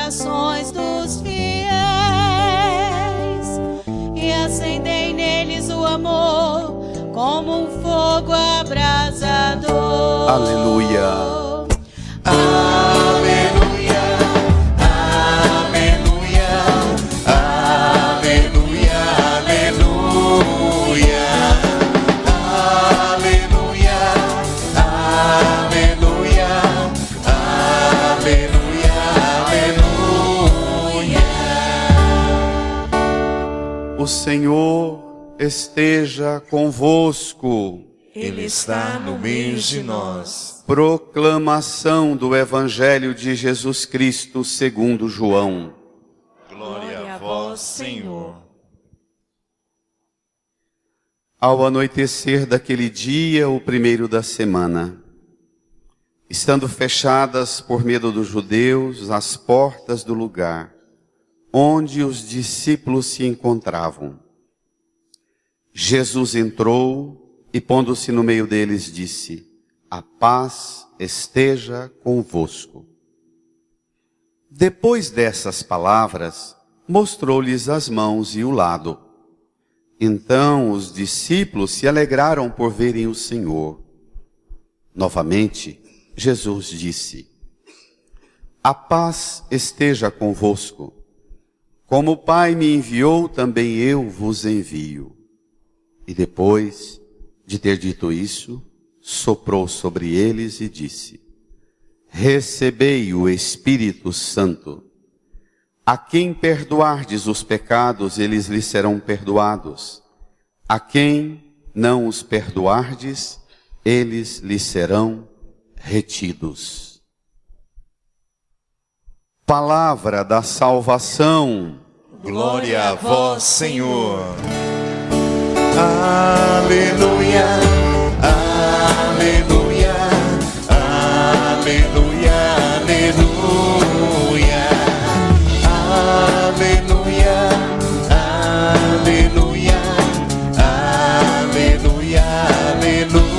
corações dos fiéis e acendei neles o amor como um fogo abrasador. Aleluia. Aleluia, aleluia, aleluia, aleluia, aleluia, aleluia, aleluia, aleluia. O Senhor esteja convosco. Ele está no meio de nós. Proclamação do Evangelho de Jesus Cristo segundo João. Glória a vós, Senhor. Ao anoitecer daquele dia, o primeiro da semana, estando fechadas por medo dos judeus as portas do lugar onde os discípulos se encontravam, Jesus entrou e, pondo-se no meio deles, disse: a paz esteja convosco. Depois dessas palavras, mostrou-lhes as mãos e o lado. Então os discípulos se alegraram por verem o Senhor. Novamente, Jesus disse: a paz esteja convosco. Como o Pai me enviou, também eu vos envio. E depois de ter dito isso, soprou sobre eles e disse: recebei o Espírito Santo. A quem perdoardes os pecados, eles lhes serão perdoados. A quem não os perdoardes, eles lhes serão retidos. Palavra da salvação. Glória a vós, Senhor. Aleluia, aleluia, aleluia, aleluia, aleluia, aleluia, aleluia, aleluia.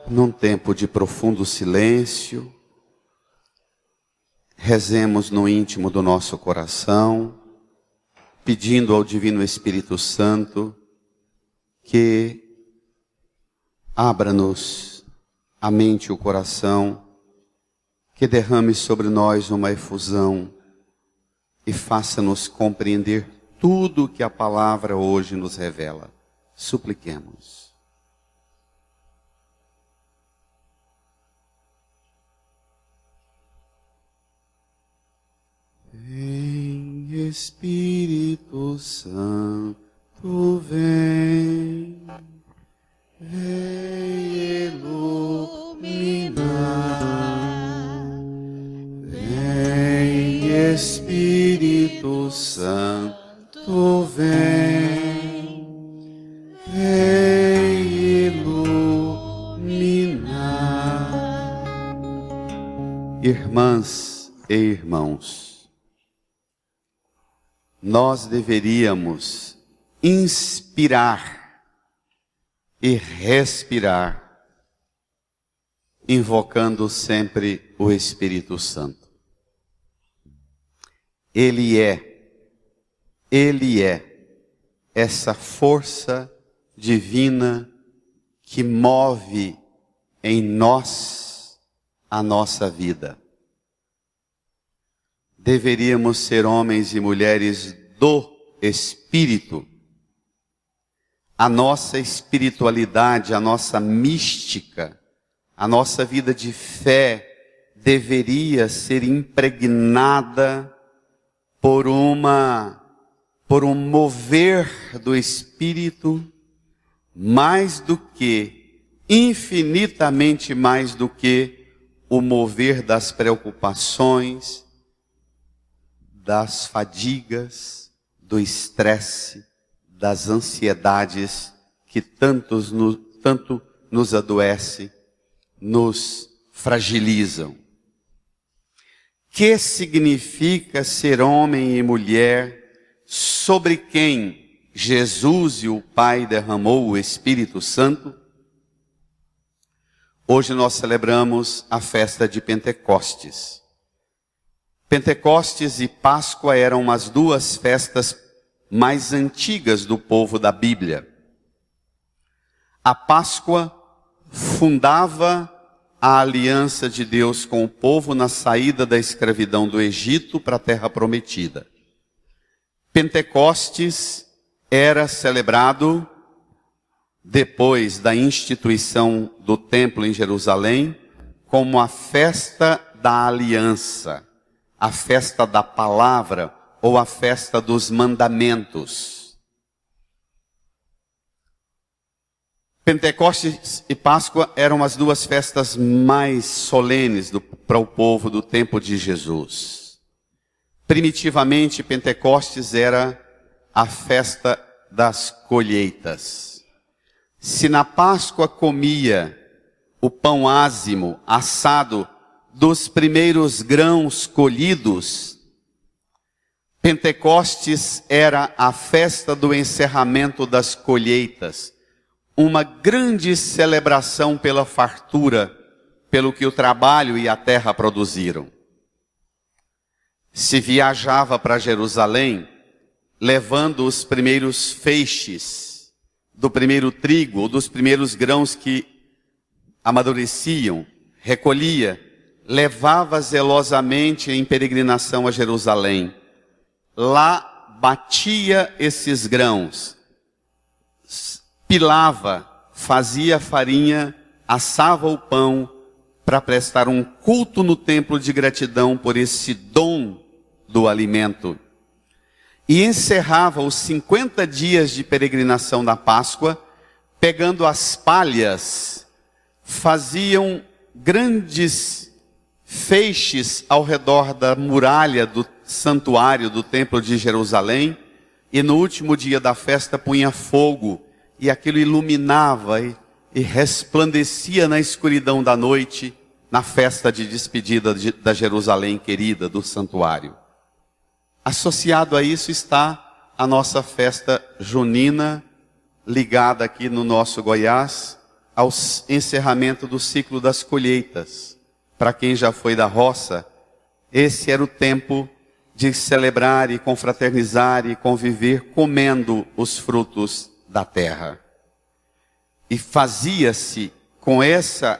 Num tempo de profundo silêncio, rezemos no íntimo do nosso coração, pedindo ao Divino Espírito Santo que abra-nos a mente e o coração, que derrame sobre nós uma efusão e faça-nos compreender tudo o que a palavra hoje nos revela. Supliquemos. Vem, Espírito Santo, vem, vem iluminar. Vem, Espírito Santo, vem, vem iluminar. Irmãs e irmãos, nós deveríamos inspirar e respirar, invocando sempre o Espírito Santo. Ele é essa força divina que move em nós a nossa vida. Deveríamos ser homens e mulheres do Espírito. A nossa espiritualidade, a nossa mística, a nossa vida de fé deveria ser impregnada por um mover do Espírito, infinitamente mais do que o mover das preocupações, das fadigas, do estresse, das ansiedades que tanto nos adoecem, nos fragilizam. Que significa ser homem e mulher sobre quem Jesus e o Pai derramou o Espírito Santo? Hoje nós celebramos a festa de Pentecostes. Pentecostes e Páscoa eram as duas festas mais antigas do povo da Bíblia. A Páscoa fundava a aliança de Deus com o povo na saída da escravidão do Egito para a terra prometida. Pentecostes era celebrado depois da instituição do templo em Jerusalém como a festa da aliança, a festa da palavra ou a festa dos mandamentos. Pentecostes e Páscoa eram as duas festas mais solenes para o povo do tempo de Jesus. Primitivamente, Pentecostes era a festa das colheitas. Se na Páscoa comia o pão ázimo, assado, dos primeiros grãos colhidos, Pentecostes era a festa do encerramento das colheitas, uma grande celebração pela fartura, pelo que o trabalho e a terra produziram. Se viajava para Jerusalém, levando os primeiros feixes do primeiro trigo, ou dos primeiros grãos que amadureciam, recolhia, levava zelosamente em peregrinação a Jerusalém. Lá batia esses grãos, pilava, fazia farinha, assava o pão para prestar um culto no templo de gratidão por esse dom do alimento. E encerrava os 50 dias de peregrinação da Páscoa, pegando as palhas, faziam grandes feixes ao redor da muralha do santuário do templo de Jerusalém, e no último dia da festa punha fogo, e aquilo iluminava e resplandecia na escuridão da noite, na festa de despedida da Jerusalém querida, do santuário. Associado a isso está a nossa festa junina, ligada aqui no nosso Goiás, ao encerramento do ciclo das colheitas. Para quem já foi da roça, esse era o tempo de celebrar e confraternizar e conviver comendo os frutos da terra. E fazia-se com essa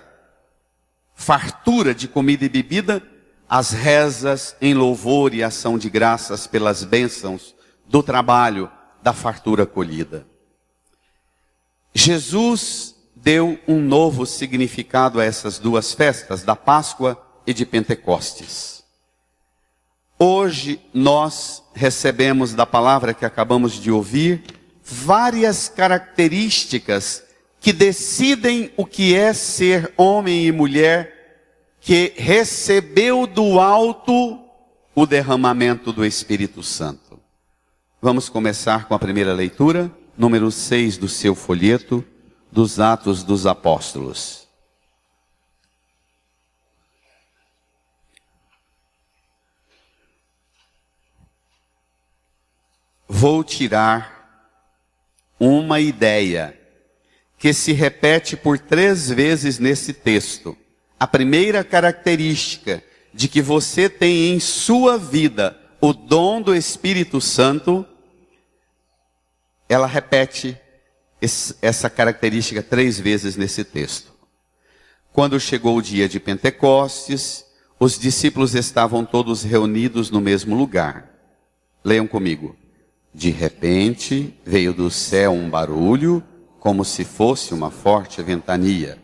fartura de comida e bebida as rezas em louvor e ação de graças pelas bênçãos do trabalho da fartura colhida. Jesus deu um novo significado a essas duas festas, da Páscoa e de Pentecostes. Hoje nós recebemos da palavra que acabamos de ouvir várias características que decidem o que é ser homem e mulher que recebeu do alto o derramamento do Espírito Santo. Vamos começar com a primeira leitura, número 6 do seu folheto, dos Atos dos Apóstolos. Vou tirar uma ideia que se repete por 3 vezes nesse texto. A primeira característica de que você tem em sua vida o dom do Espírito Santo, ela repete essa característica 3 vezes nesse texto. Quando chegou o dia de Pentecostes, os discípulos estavam todos reunidos no mesmo lugar. Leiam comigo. De repente, veio do céu um barulho, como se fosse uma forte ventania,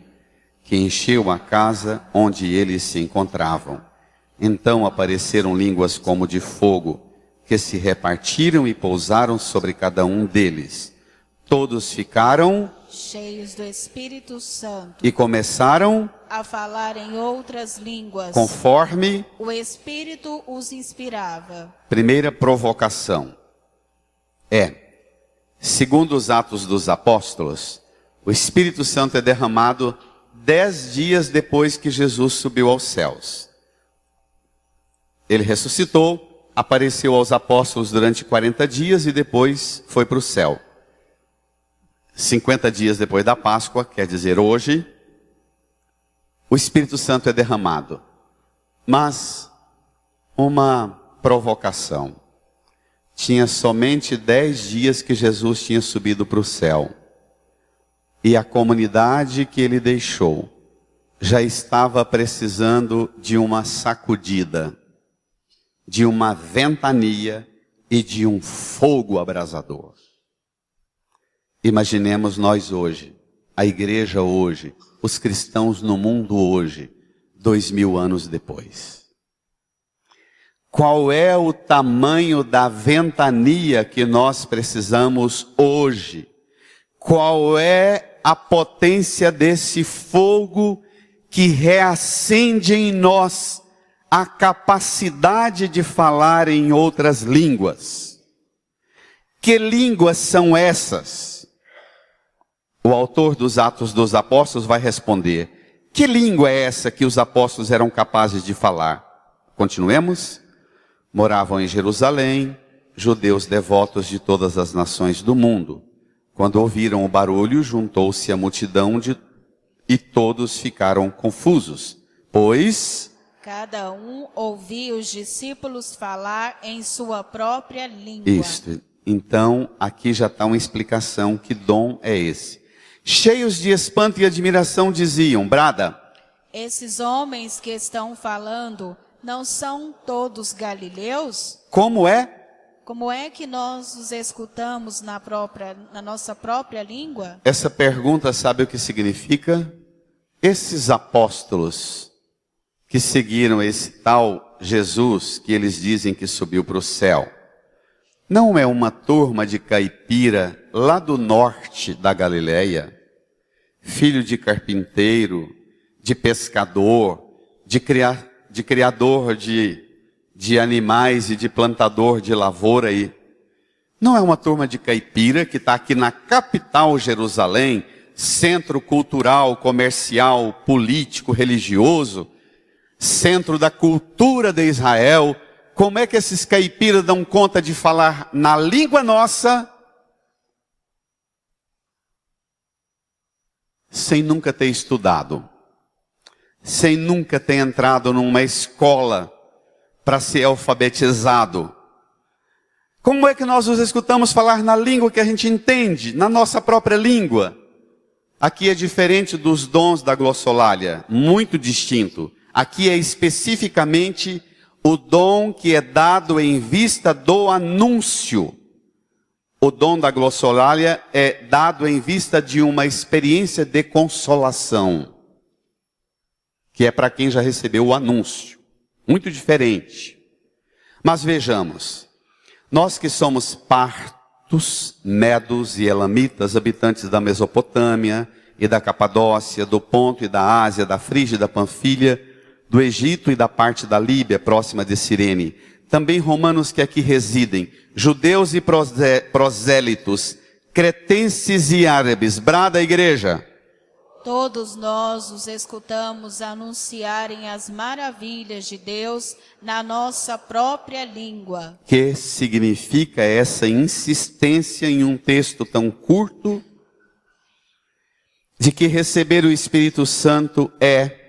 que encheu a casa onde eles se encontravam. Então apareceram línguas como de fogo, que se repartiram e pousaram sobre cada um deles. Todos ficaram cheios do Espírito Santo e começaram a falar em outras línguas, conforme o Espírito os inspirava. Primeira provocação segundo os Atos dos Apóstolos, o Espírito Santo é derramado 10 dias depois que Jesus subiu aos céus. Ele ressuscitou, apareceu aos apóstolos durante 40 dias e depois foi para o céu. 50 dias depois da Páscoa, quer dizer hoje, o Espírito Santo é derramado. Mas uma provocação. Tinha somente 10 dias que Jesus tinha subido para o céu. E a comunidade que ele deixou já estava precisando de uma sacudida, de uma ventania e de um fogo abrasador. Imaginemos nós hoje, a igreja hoje, os cristãos no mundo hoje, 2000 anos depois. Qual é o tamanho da ventania que nós precisamos hoje? Qual é a potência desse fogo que reacende em nós a capacidade de falar em outras línguas? Que línguas são essas? O autor dos Atos dos Apóstolos vai responder: que língua é essa que os apóstolos eram capazes de falar? Continuemos. Moravam em Jerusalém, judeus devotos de todas as nações do mundo. Quando ouviram o barulho, juntou-se a multidão e todos ficaram confusos, pois cada um ouvia os discípulos falar em sua própria língua. Isto. Então, aqui já está uma explicação, que dom é esse. Cheios de espanto e admiração diziam, brada, esses homens que estão falando não são todos galileus? como é? Como é que nós os escutamos na nossa própria língua? Essa pergunta sabe o que significa? Esses apóstolos que seguiram esse tal Jesus, que eles dizem que subiu para o céu, não é uma turma de caipira lá do norte da Galileia, filho de carpinteiro, de pescador, de criador de animais e de plantador de lavoura aí. Não é uma turma de caipira que está aqui na capital Jerusalém, centro cultural, comercial, político, religioso, centro da cultura de Israel. Como é que esses caipiras dão conta de falar na língua nossa sem nunca ter estudado, sem nunca ter entrado numa escola para ser alfabetizado? Como é que nós os escutamos falar na língua que a gente entende, na nossa própria língua? Aqui é diferente dos dons da glossolalia, muito distinto. Aqui é especificamente o dom que é dado em vista do anúncio. O dom da glossolalia é dado em vista de uma experiência de consolação, que é para quem já recebeu o anúncio. Muito diferente. Mas vejamos, nós que somos partos, medos e elamitas, habitantes da Mesopotâmia e da Capadócia, do Ponto e da Ásia, da Frígia e da Panfilha, do Egito e da parte da Líbia, próxima de Cirene, também romanos que aqui residem, judeus e prosélitos, cretenses e árabes, brada a igreja. Todos nós os escutamos anunciarem as maravilhas de Deus na nossa própria língua. Que significa essa insistência em um texto tão curto, de que receber o Espírito Santo é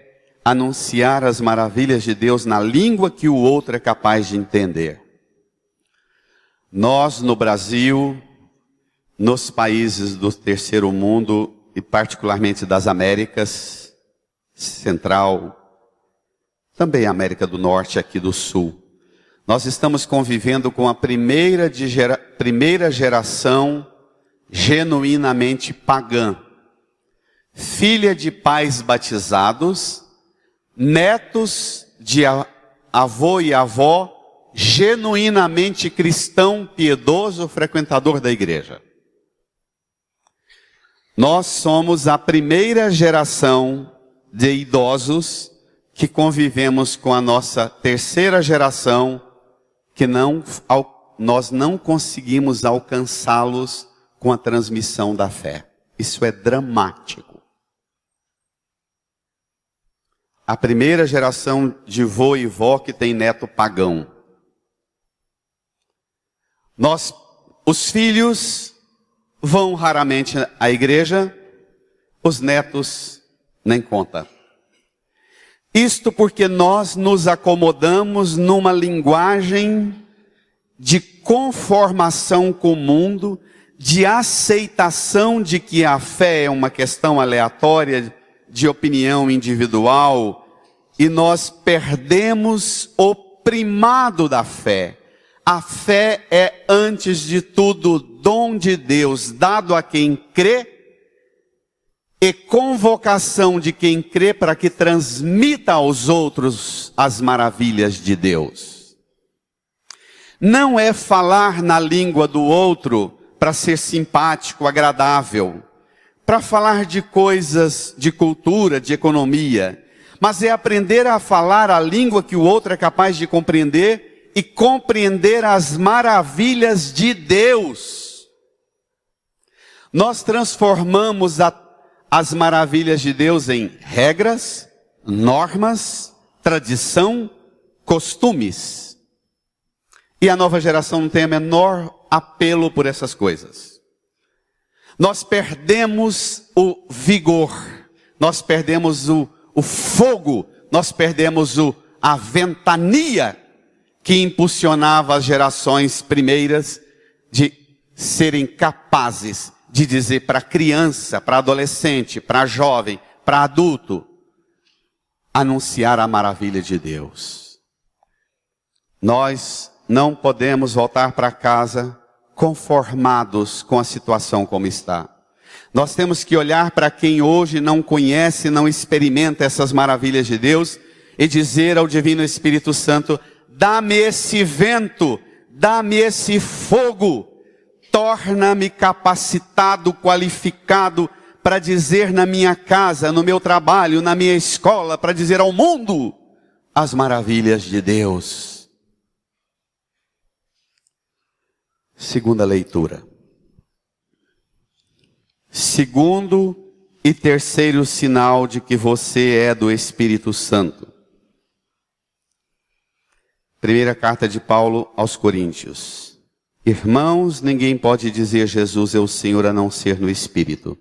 anunciar as maravilhas de Deus na língua que o outro é capaz de entender. Nós no Brasil, nos países do terceiro mundo, e particularmente das Américas Central, também América do Norte, aqui do Sul, nós estamos convivendo com a primeira geração genuinamente pagã, filha de pais batizados, netos de avô e avó, genuinamente cristão, piedoso, frequentador da igreja. Nós somos a primeira geração de idosos que convivemos com a nossa terceira geração, que nós não conseguimos alcançá-los com a transmissão da fé. Isso é dramático. A primeira geração de vô e vó que tem neto pagão. Os filhos vão raramente à igreja, os netos nem conta. Isto porque nós nos acomodamos numa linguagem de conformação com o mundo, de aceitação de que a fé é uma questão aleatória, de opinião individual, e nós perdemos o primado da fé. A fé é, antes de tudo, dom de Deus, dado a quem crê, e convocação de quem crê para que transmita aos outros as maravilhas de Deus. Não é falar na língua do outro para ser simpático, agradável, para falar de coisas de cultura, de economia, mas é aprender a falar a língua que o outro é capaz de compreender e compreender as maravilhas de Deus. Nós transformamos as maravilhas de Deus em regras, normas, tradição, costumes. E a nova geração não tem a menor apelo por essas coisas. Nós perdemos o vigor, nós perdemos o fogo, nós perdemos a ventania que impulsionava as gerações primeiras de serem capazes de dizer para criança, para adolescente, para jovem, para adulto, anunciar a maravilha de Deus. Nós não podemos voltar para casa conformados com a situação como está. Nós temos que olhar para quem hoje não conhece, não experimenta essas maravilhas de Deus e dizer ao Divino Espírito Santo: dá-me esse vento, dá-me esse fogo, torna-me capacitado, qualificado para dizer na minha casa, no meu trabalho, na minha escola, para dizer ao mundo as maravilhas de Deus. Segunda leitura. Segundo e terceiro sinal de que você é do Espírito Santo. Primeira carta de Paulo aos Coríntios. Irmãos, ninguém pode dizer Jesus é o Senhor a não ser no Espírito.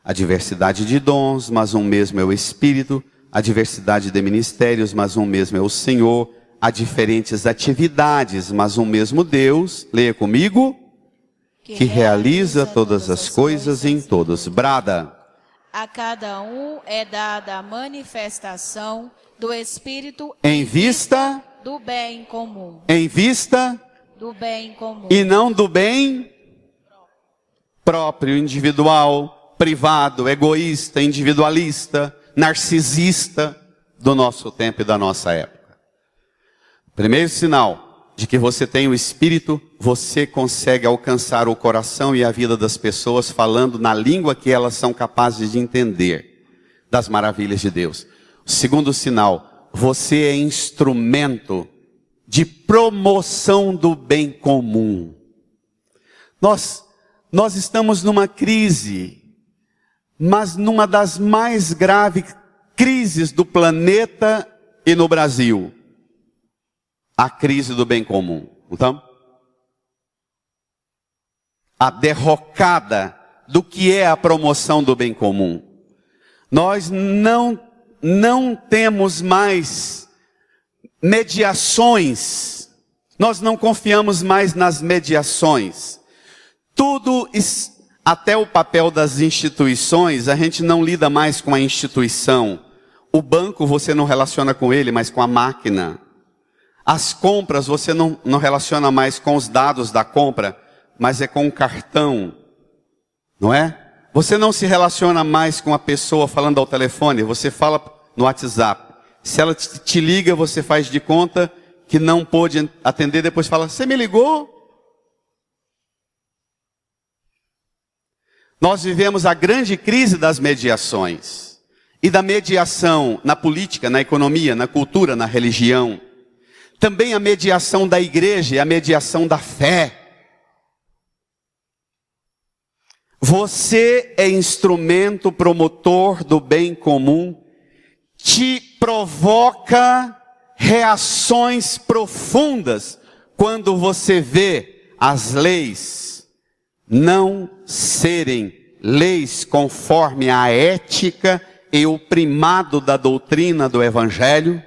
Há diversidade de dons, mas um mesmo é o Espírito. Há diversidade de ministérios, mas um mesmo é o Senhor. Há diferentes atividades, mas um mesmo Deus, leia comigo, que realiza todas as coisas em todos. Brada. A cada um é dada a manifestação do Espírito Em vista do bem comum. Em vista Do bem comum. e não do bem próprio, individual, privado, egoísta, individualista, narcisista do nosso tempo e da nossa época. Primeiro sinal de que você tem o Espírito, você consegue alcançar o coração e a vida das pessoas falando na língua que elas são capazes de entender das maravilhas de Deus. Segundo sinal, você é instrumento de promoção do bem comum. Nós estamos numa crise, mas numa das mais graves crises do planeta e no Brasil. A crise do bem comum. Então, a derrocada do que é a promoção do bem comum. Nós não temos mais mediações. Nós não confiamos mais nas mediações. Tudo, até o papel das instituições, a gente não lida mais com a instituição. O banco você não relaciona com ele, mas com a máquina. As compras você não relaciona mais com os dados da compra, mas é com o cartão, não é? Você não se relaciona mais com a pessoa falando ao telefone, você fala no WhatsApp. Se ela te liga, você faz de conta que não pôde atender, depois fala, você me ligou? Nós vivemos a grande crise das mediações. E da mediação na política, na economia, na cultura, na religião. Também a mediação da igreja e a mediação da fé. Você é instrumento promotor do bem comum, te provoca reações profundas quando você vê as leis não serem leis conforme a ética e o primado da doutrina do Evangelho?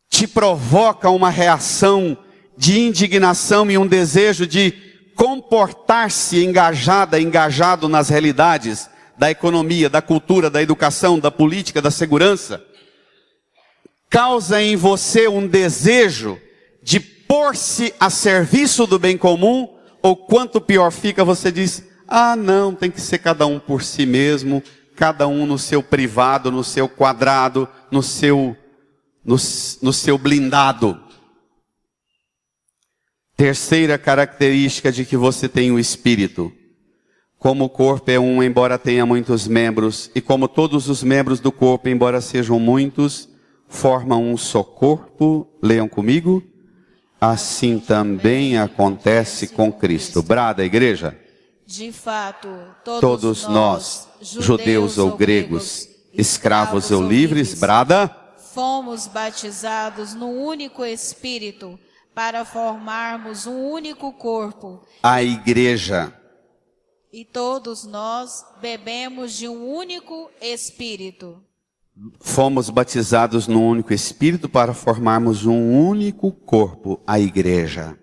Te provoca uma reação de indignação e um desejo de comportar-se engajado nas realidades da economia, da cultura, da educação, da política, da segurança? Causa em você um desejo de pôr-se a serviço do bem comum? Ou quanto pior fica, você diz, não, tem que ser cada um por si mesmo, cada um no seu privado, no seu quadrado, no seu blindado. Terceira característica de que você tem o Espírito. Como o corpo é um, embora tenha muitos membros, e como todos os membros do corpo, embora sejam muitos, formam um só corpo. Leiam comigo. Assim também acontece com Cristo. Brada, igreja. De fato, todos nós, judeus ou gregos, escravos ou livres, brada, fomos batizados num único Espírito, para formarmos um único corpo. A igreja. E todos nós bebemos de um único Espírito. Fomos batizados num único Espírito para formarmos um único corpo, a igreja.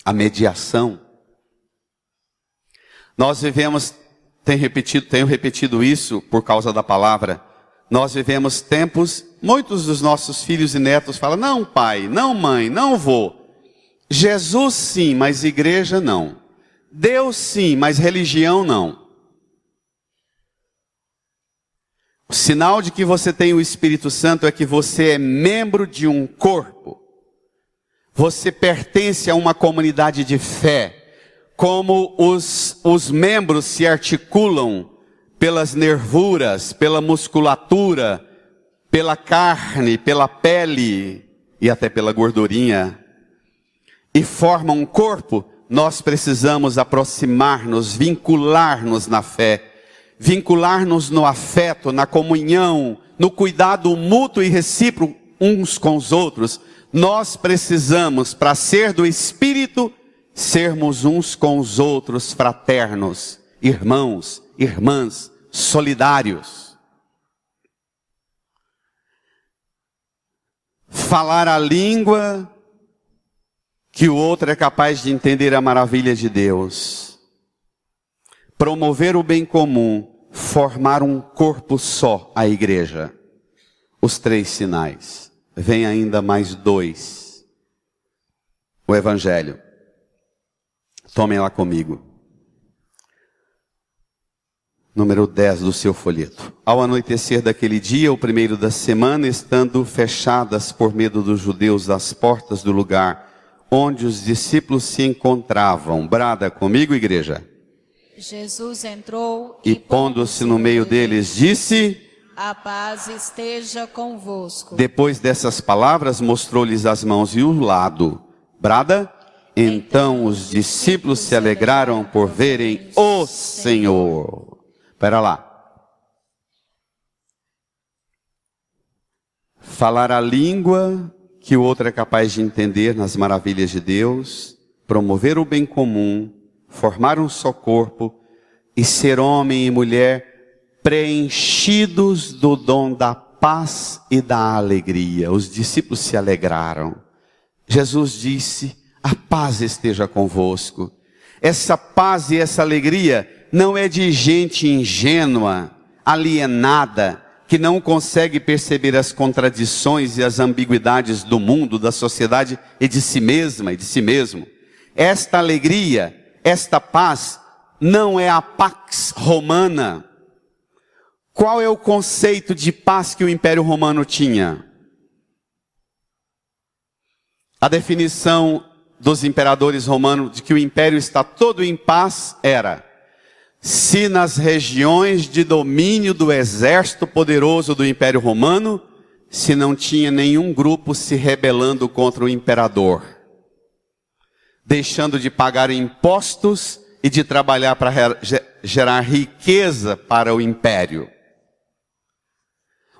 A mediação. Nós vivemos, tenho repetido isso por causa da palavra, nós vivemos tempos, muitos dos nossos filhos e netos falam, não pai, não mãe, não vou. Jesus sim, mas igreja não. Deus sim, mas religião não. O sinal de que você tem o Espírito Santo é que você é membro de um corpo. Você pertence a uma comunidade de fé. Como os membros se articulam pelas nervuras, pela musculatura, pela carne, pela pele e até pela gordurinha, e formam um corpo, nós precisamos aproximar-nos, vincular-nos na fé. Vincular-nos no afeto, na comunhão, no cuidado mútuo e recíproco uns com os outros. Nós precisamos, para ser do Espírito, sermos uns com os outros fraternos, irmãos, irmãs, solidários. Falar a língua que o outro é capaz de entender a maravilha de Deus. Promover o bem comum, formar um corpo só, a igreja. Os 3 sinais. Vem ainda mais 2. O Evangelho. Tomem lá comigo. Número 10 do seu folheto. Ao anoitecer daquele dia, o primeiro da semana, estando fechadas por medo dos judeus as portas do lugar onde os discípulos se encontravam. Brada comigo, igreja. Jesus entrou e pondo-se no meio deles, disse: a paz esteja convosco. Depois dessas palavras, mostrou-lhes as mãos e o lado. Brada. Então os discípulos se alegraram por verem o Senhor. Espera lá. Falar a língua que o outro é capaz de entender nas maravilhas de Deus, promover o bem comum, formar um só corpo e ser homem e mulher preenchidos do dom da paz e da alegria. Os discípulos se alegraram. Jesus disse: a paz esteja convosco. Essa paz e essa alegria não é de gente ingênua, alienada, que não consegue perceber as contradições e as ambiguidades do mundo, da sociedade e de si mesma e de si mesmo. Esta alegria, esta paz, não é a pax romana. Qual é o conceito de paz que o Império Romano tinha? A definição dos imperadores romanos de que o império está todo em paz era: se nas regiões de domínio do exército poderoso do Império Romano, se não tinha nenhum grupo se rebelando contra o imperador, deixando de pagar impostos e de trabalhar para gerar riqueza para o império.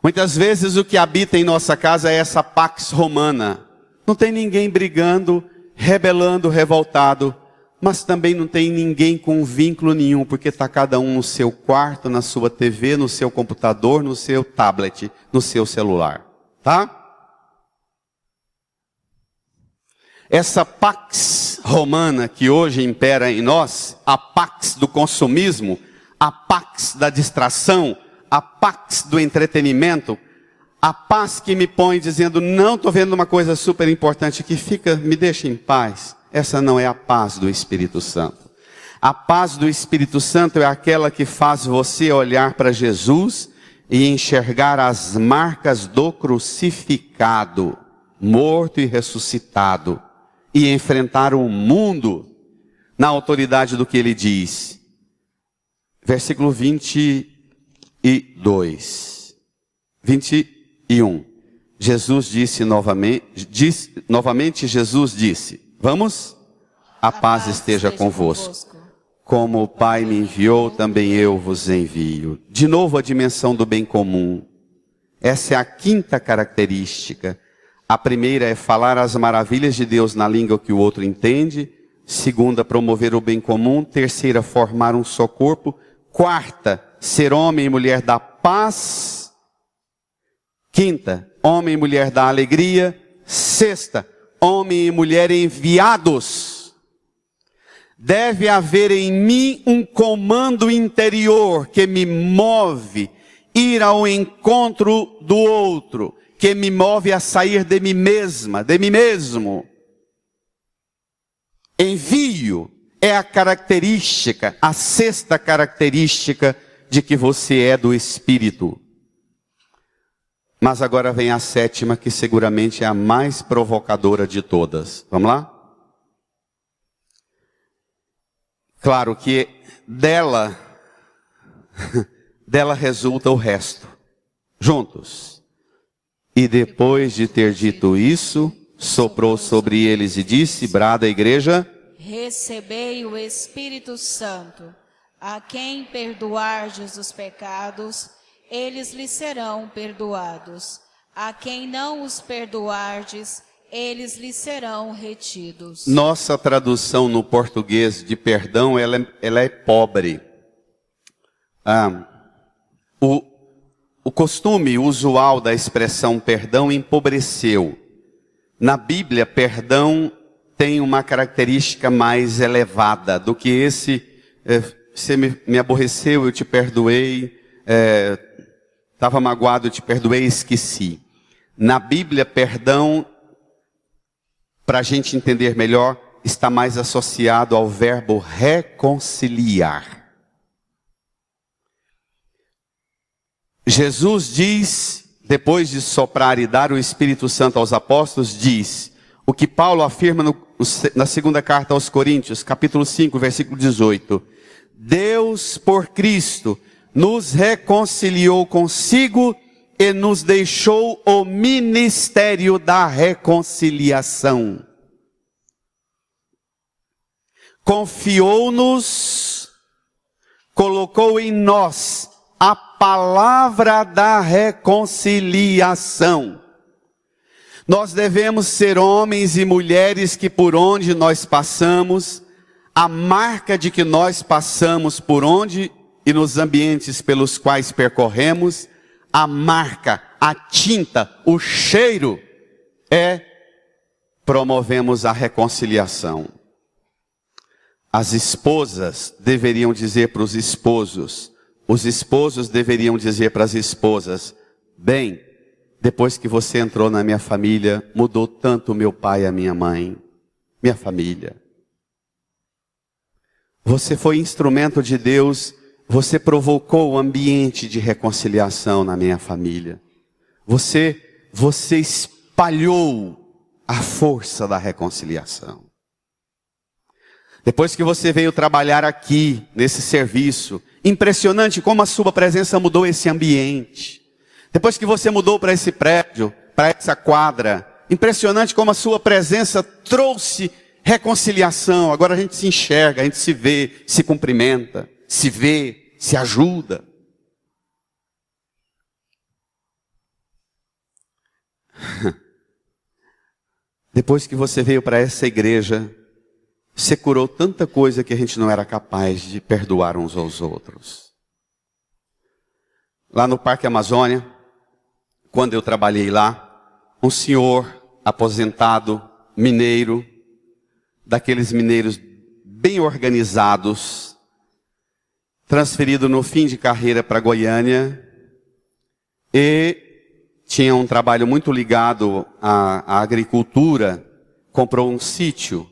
Muitas vezes o que habita em nossa casa é essa pax romana. Não tem ninguém brigando, rebelando, revoltado. mas também não tem ninguém com vínculo nenhum, porque está cada um no seu quarto, na sua TV, no seu computador, no seu tablet, no seu celular, tá? Essa pax romana que hoje impera em nós, a pax do consumismo, a pax da distração, a pax do entretenimento, a paz que me põe dizendo, não estou vendo uma coisa super importante que fica, me deixa em paz. Essa não é a paz do Espírito Santo. A paz do Espírito Santo é aquela que faz você olhar para Jesus e enxergar as marcas do crucificado, morto e ressuscitado, e enfrentar o mundo na autoridade do que ele diz. Versículo 22, 21. Jesus disse novamente, Jesus disse, vamos? A paz esteja convosco. Como o Pai me enviou, também eu vos envio. De novo a dimensão do bem comum. Essa é a quinta característica. A primeira é falar as maravilhas de Deus na língua que o outro entende. Segunda, promover o bem comum. Terceira, formar um só corpo. Quarta, ser homem e mulher da paz. Quinta, homem e mulher da alegria. Sexta, homem e mulher enviados. Deve haver em mim um comando interior que me move ir ao encontro do outro, que me move a sair de mim mesma, de mim mesmo. Envio é a característica, a sexta característica de que você é do Espírito. Mas agora vem a sétima, que seguramente é a mais provocadora de todas. Vamos lá? Claro que dela resulta o resto. Juntos. E depois de ter dito isso, soprou sobre eles e disse, brada a igreja, recebei o Espírito Santo. A quem perdoardes os pecados, eles lhes serão perdoados. A quem não os perdoardes, eles lhes serão retidos. Nossa tradução no português de perdão, ela é pobre. O costume usual da expressão perdão empobreceu. Na Bíblia, perdão tem uma característica mais elevada do que esse, você me aborreceu, eu te perdoei, estava magoado, eu te perdoei, esqueci. Na Bíblia, perdão, para a gente entender melhor, está mais associado ao verbo reconciliar. Jesus diz, depois de soprar e dar o Espírito Santo aos apóstolos, diz, o que Paulo afirma na segunda carta aos Coríntios, capítulo 5, versículo 18. Deus, por Cristo, nos reconciliou consigo e nos deixou o ministério da reconciliação. Confiou-nos, colocou em nós a palavra da reconciliação. Nós devemos ser homens e mulheres que por onde nós passamos, a marca de que nós passamos por onde e nos ambientes pelos quais percorremos, a marca, a tinta, o cheiro é promovemos a reconciliação. As esposas deveriam dizer para os esposos deveriam dizer para as esposas, bem, depois que você entrou na minha família, mudou tanto meu pai e a minha mãe, minha família. Você foi instrumento de Deus, você provocou o ambiente de reconciliação na minha família. Você espalhou a força da reconciliação. Depois que você veio trabalhar aqui, nesse serviço, impressionante como a sua presença mudou esse ambiente. Depois que você mudou para esse prédio, para essa quadra, impressionante como a sua presença trouxe reconciliação. Agora a gente se enxerga, a gente se vê, se cumprimenta, se vê, se ajuda. Depois que você veio para essa igreja, você curou tanta coisa que a gente não era capaz de perdoar uns aos outros. Lá no Parque Amazônia, quando eu trabalhei lá, um senhor aposentado, mineiro, daqueles mineiros bem organizados, transferido no fim de carreira para Goiânia, e tinha um trabalho muito ligado à agricultura, comprou um sítio,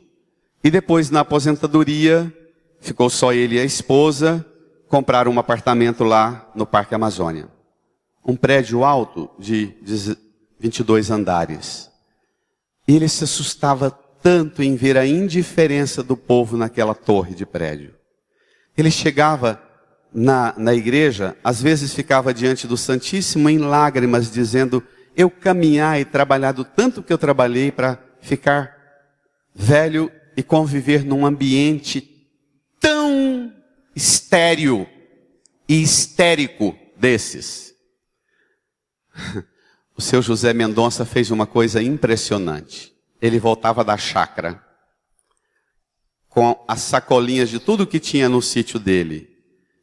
e depois na aposentadoria, ficou só ele e a esposa, compraram um apartamento lá no Parque Amazônia. Um prédio alto de 22 andares. E ele se assustava tanto em ver a indiferença do povo naquela torre de prédio. Ele chegava na igreja, às vezes ficava diante do Santíssimo em lágrimas, dizendo: eu caminhar e trabalhar do tanto que eu trabalhei para ficar velho e conviver num ambiente tão estéril e histérico desses. O seu José Mendonça fez uma coisa impressionante. Ele voltava da chácara com as sacolinhas de tudo que tinha no sítio dele.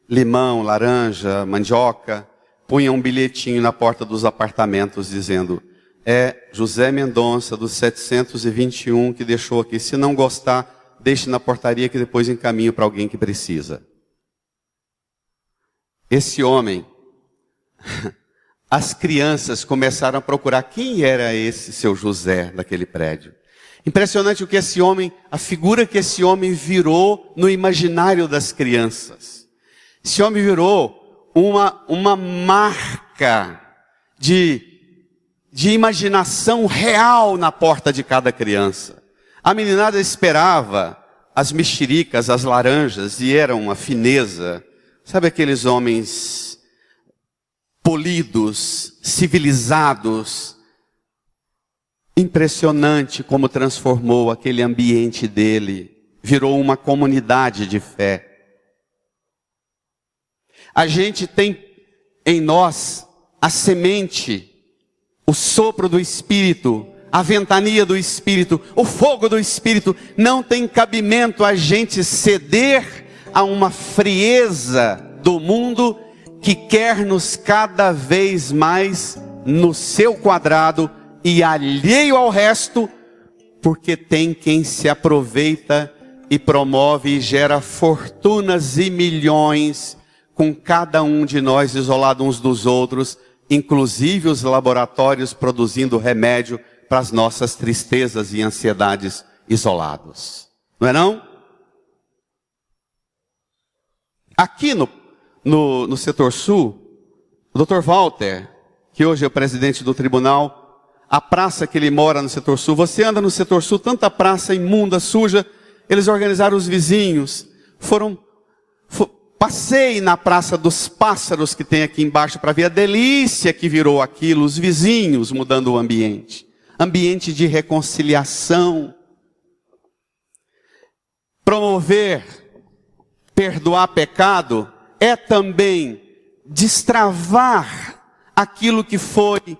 Limão, laranja, mandioca. Punha um bilhetinho na porta dos apartamentos dizendo: é José Mendonça dos 721 que deixou aqui. Se não gostar, deixe na portaria que depois encaminho para alguém que precisa. Esse homem... As crianças começaram a procurar quem era esse seu José daquele prédio. Impressionante o que esse homem, a figura que esse homem virou no imaginário das crianças. Esse homem virou uma marca de imaginação real na porta de cada criança. A meninada esperava as mexericas, as laranjas, e era uma fineza. Sabe aqueles homens polidos, civilizados? Impressionante como transformou aquele ambiente dele. Virou uma comunidade de fé. A gente tem em nós a semente, o sopro do Espírito, a ventania do Espírito, o fogo do Espírito. Não tem cabimento a gente ceder a uma frieza do mundo que quer nos cada vez mais no seu quadrado e alheio ao resto, porque tem quem se aproveita e promove e gera fortunas e milhões com cada um de nós isolado uns dos outros, inclusive os laboratórios produzindo remédio para as nossas tristezas e ansiedades isolados. Não é não? Aqui no setor sul, o Dr. Walter, que hoje é o presidente do tribunal, a praça que ele mora no setor sul, você anda no setor sul, tanta praça imunda, suja, eles organizaram os vizinhos, passei na Praça dos Pássaros que tem aqui embaixo para ver a delícia que virou aquilo, os vizinhos mudando o ambiente de reconciliação, promover, perdoar pecado, é também destravar aquilo que foi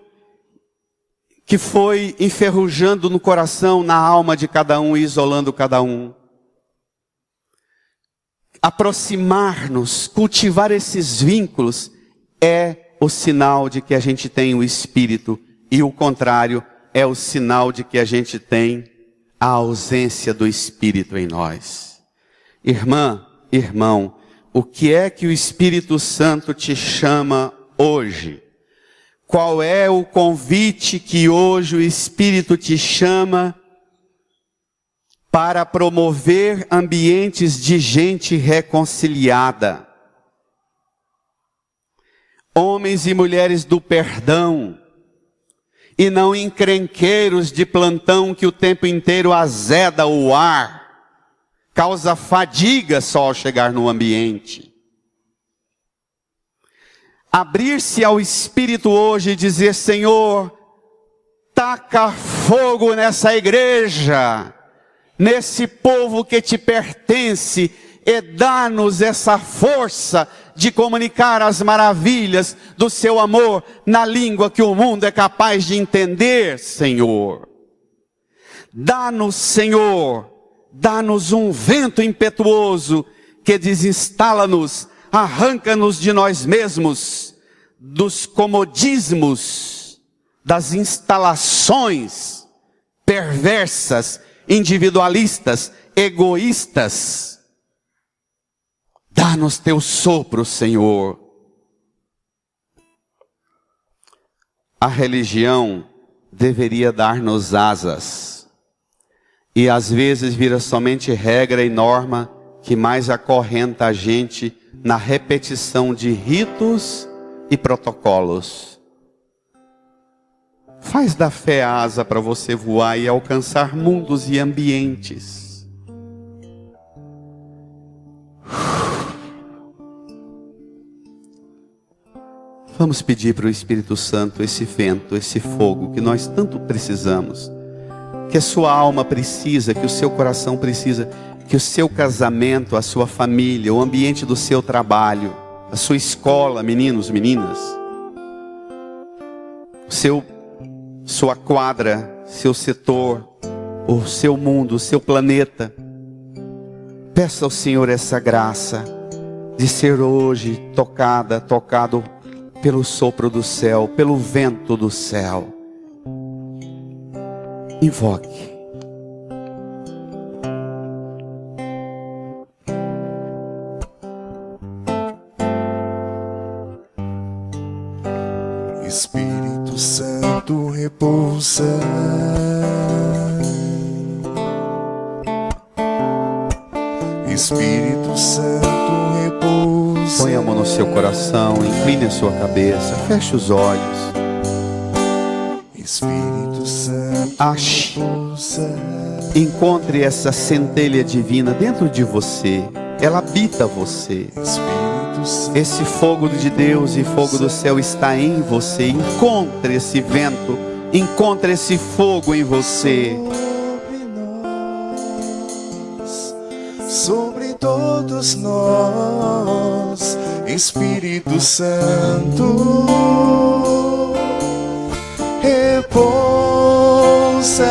enferrujando no coração, na alma de cada um e isolando cada um. Aproximar-nos, cultivar esses vínculos é o sinal de que a gente tem o Espírito, e o contrário é o sinal de que a gente tem a ausência do Espírito em nós. Irmã, irmão, o que é que o Espírito Santo te chama hoje? Qual é o convite que hoje o Espírito te chama para promover ambientes de gente reconciliada? Homens e mulheres do perdão, e não encrenqueiros de plantão que o tempo inteiro azeda o ar, causa fadiga só ao chegar no ambiente. Abrir-se ao Espírito hoje e dizer: Senhor, taca fogo nessa igreja, nesse povo que te pertence, e dá-nos essa força de comunicar as maravilhas do seu amor na língua que o mundo é capaz de entender, Senhor. Dá-nos, Senhor, Dá-nos um vento impetuoso que desinstala-nos, arranca-nos de nós mesmos, dos comodismos, das instalações perversas, individualistas, egoístas. Dá-nos teu sopro, Senhor. A religião deveria dar-nos asas, e às vezes vira somente regra e norma que mais acorrenta a gente na repetição de ritos e protocolos. Faz da fé a asa para você voar e alcançar mundos e ambientes. Vamos pedir para o Espírito Santo esse vento, esse fogo que nós tanto precisamos, que a sua alma precisa, que o seu coração precisa, que o seu casamento, a sua família, o ambiente do seu trabalho, a sua escola, meninos, meninas, sua quadra, seu setor, o seu mundo, o seu planeta. Peça ao Senhor essa graça de ser hoje tocado pelo sopro do céu, pelo vento do céu. Invoque. Espírito Santo repousa. Espírito Santo repousa. Põe a mão no seu coração, incline a sua cabeça, feche os olhos. Espírito Santo Ache, repousa. encontre essa centelha divina dentro de você. Ela habita você. Espírito Santo. Esse fogo de Deus e fogo do céu está em você. Encontre esse vento, encontre esse fogo em você. Sobre todos nós, Espírito Santo, repousa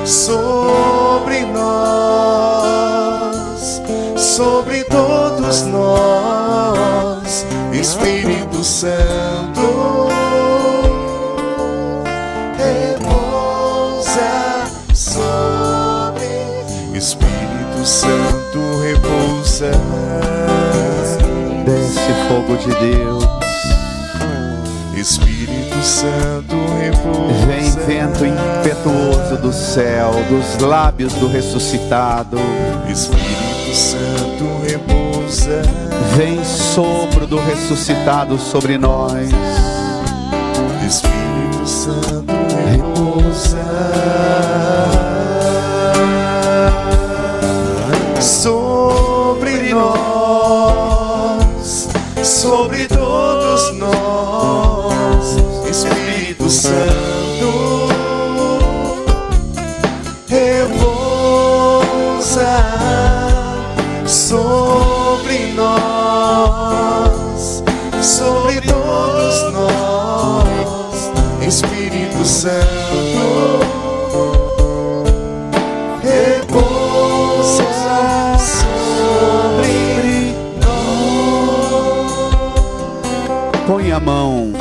sobre nós, sobre todos nós, Espírito Santo, repousa sobre Espírito Santo repousa. Desce fogo de Deus. Espírito Santo repousa. Vem vento impetuoso do céu, dos lábios do ressuscitado. Espírito Santo repousa. Vem sopro do ressuscitado sobre nós. Espírito Santo repousa. Sobre nós, sobre todos nós, Espírito Santo, repousa sobre nós, sobre todos nós, Espírito Santo. Põe a mão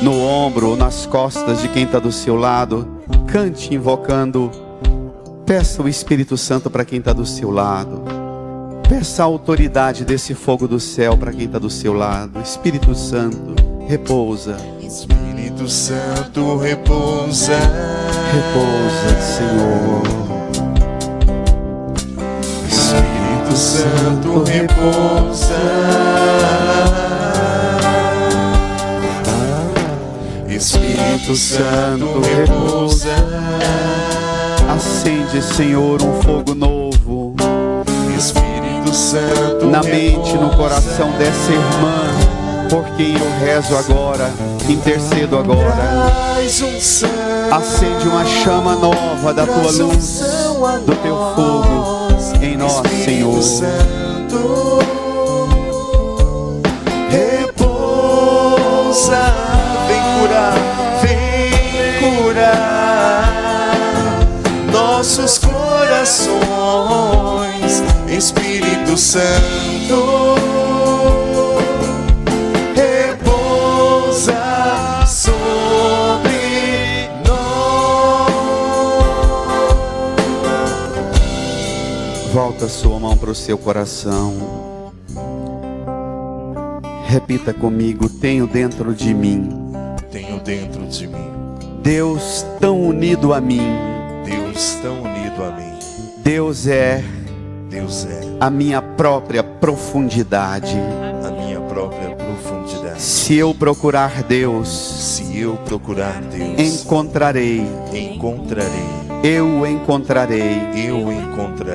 no ombro ou nas costas de quem está do seu lado. Cante invocando. Peça o Espírito Santo para quem está do seu lado. Peça a autoridade desse fogo do céu para quem está do seu lado. Espírito Santo, repousa. Espírito Santo repousa. Repousa, Senhor. Espírito Santo repousa. Espírito Santo repousa. Acende, Senhor, um fogo novo Espírito Santo na mente, no repousa. coração dessa irmã, por quem eu rezo agora, intercedo agora. Traz unção. Acende uma chama nova da tua Traz luz, unção a do teu fogo em nós, Espírito Senhor. Santo repousa. Vem curar nossos corações. Espírito Santo, repousa sobre nós. Volta sua mão para o seu coração. Repita comigo: tenho dentro de mim, Tenho dentro de mim Deus tão unido a mim. Deus tão unido a mim. Deus é Deus é a minha própria profundidade. a minha própria profundidade. Se eu procurar Deus, Se eu procurar Deus, encontrarei. Eu o encontrarei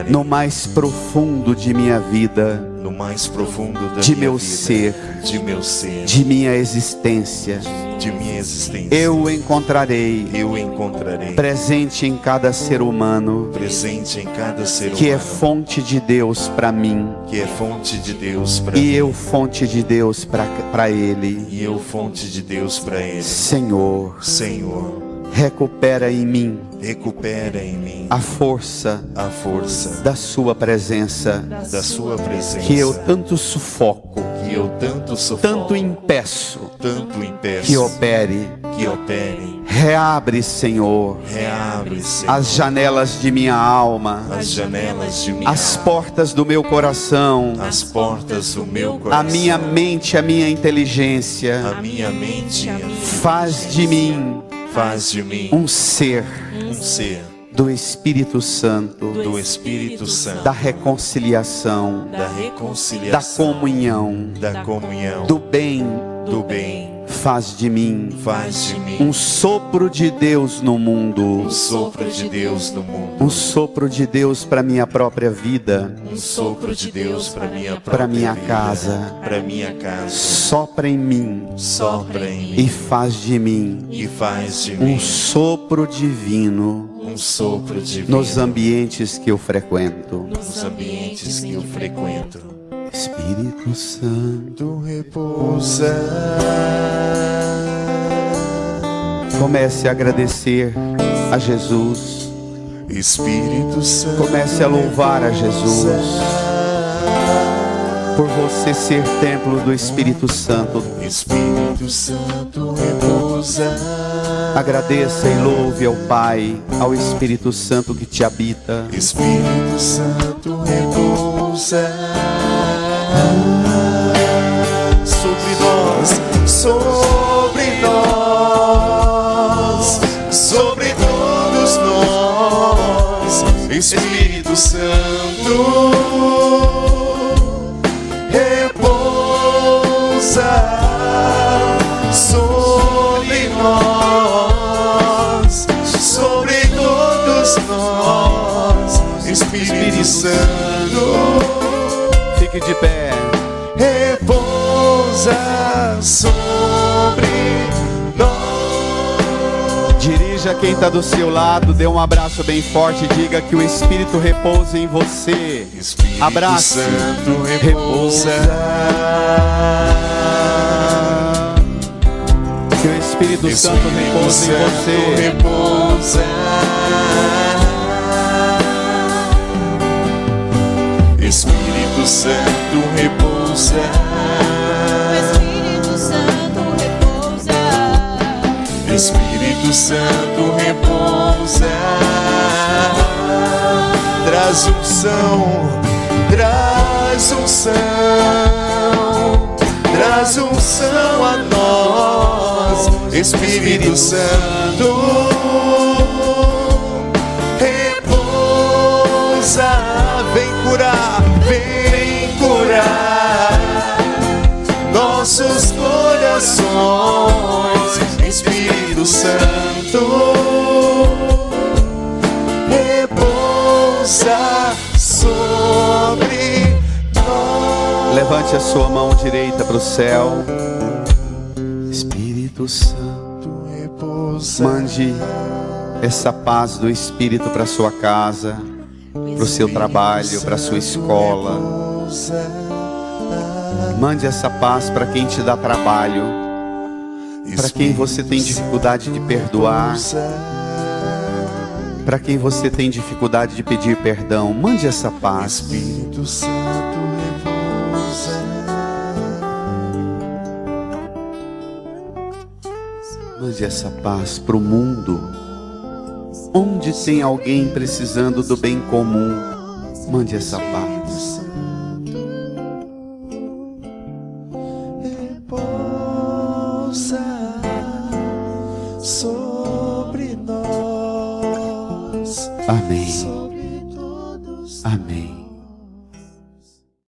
no no mais profundo de minha vida, mais profundo da de minha meu vida, ser, de meu ser, de minha existência. de minha existência. Eu o encontrarei presente em cada ser humano, presente em cada ser que é humano, fonte de Deus para mim, que é fonte de Deus para e mim, eu fonte de Deus para Ele. e eu fonte de Deus para ele. Senhor, Senhor, recupera em mim recupera em mim a força a força da sua presença, da sua presença, que eu tanto sufoco, que eu tanto sufoco, tanto impeço, tanto impeço, que opere. Reabre, Senhor, reabre, Senhor, as janelas de minha alma, as janelas de minha as portas do meu coração, as portas do meu coração, a minha mente, a minha inteligência. a minha mente, Faz de mim faz de mim um ser um ser do Espírito Santo, do Espírito Santo, da reconciliação, da da reconciliação, comunhão, da comunhão, do bem. do bem. Faz de mim Faz de mim um sopro de Deus no mundo, um sopro de Deus no mundo, um sopro de Deus para minha própria vida, um sopro de Deus para minha própria para minha vida, casa. para minha casa. Sopra em mim Sopra em e mim faz de mim e faz de um mim sopro divino um sopro divino nos ambientes que eu frequento. nos ambientes que eu frequento. Espírito Santo, Tu repousa. comece a agradecer a Jesus, Espírito Santo, comece a louvar a Jesus por você ser templo do Espírito Santo. Espírito Santo repousa. Agradeça e louve ao Pai, ao Espírito Santo que te habita. Espírito Santo repousa sobre nós, sobre nós, sobre todos nós. Espírito Santo repousa sobre nós, sobre todos nós. Espírito Santo, Fique de pé. repousa sobre nós. Dirija quem está do seu lado, dê um abraço bem forte e diga que o Espírito repousa em você. Espírito Abraço. Santo repousa. Que o Espírito Santo repousa em você. repousa. Espírito Santo repousa. Espírito Santo repousa. Espírito Santo repousa. Traz unção, traz unção, traz unção a nós. Espírito Santo repousa. Vem curar nossos corações. Espírito Santo repousa sobre nós. Levante a sua mão direita para o céu. Espírito Santo, Repousa. mande essa paz do Espírito para sua casa, para o seu trabalho, para a sua escola. Mande essa paz para quem te dá trabalho, para quem você tem dificuldade de perdoar. Para quem você tem dificuldade de pedir perdão, mande essa paz. Espírito Santo repousa. Mande essa paz para o mundo. Onde tem alguém precisando do bem comum, mande essa paz. Repousa sobre nós. Amém.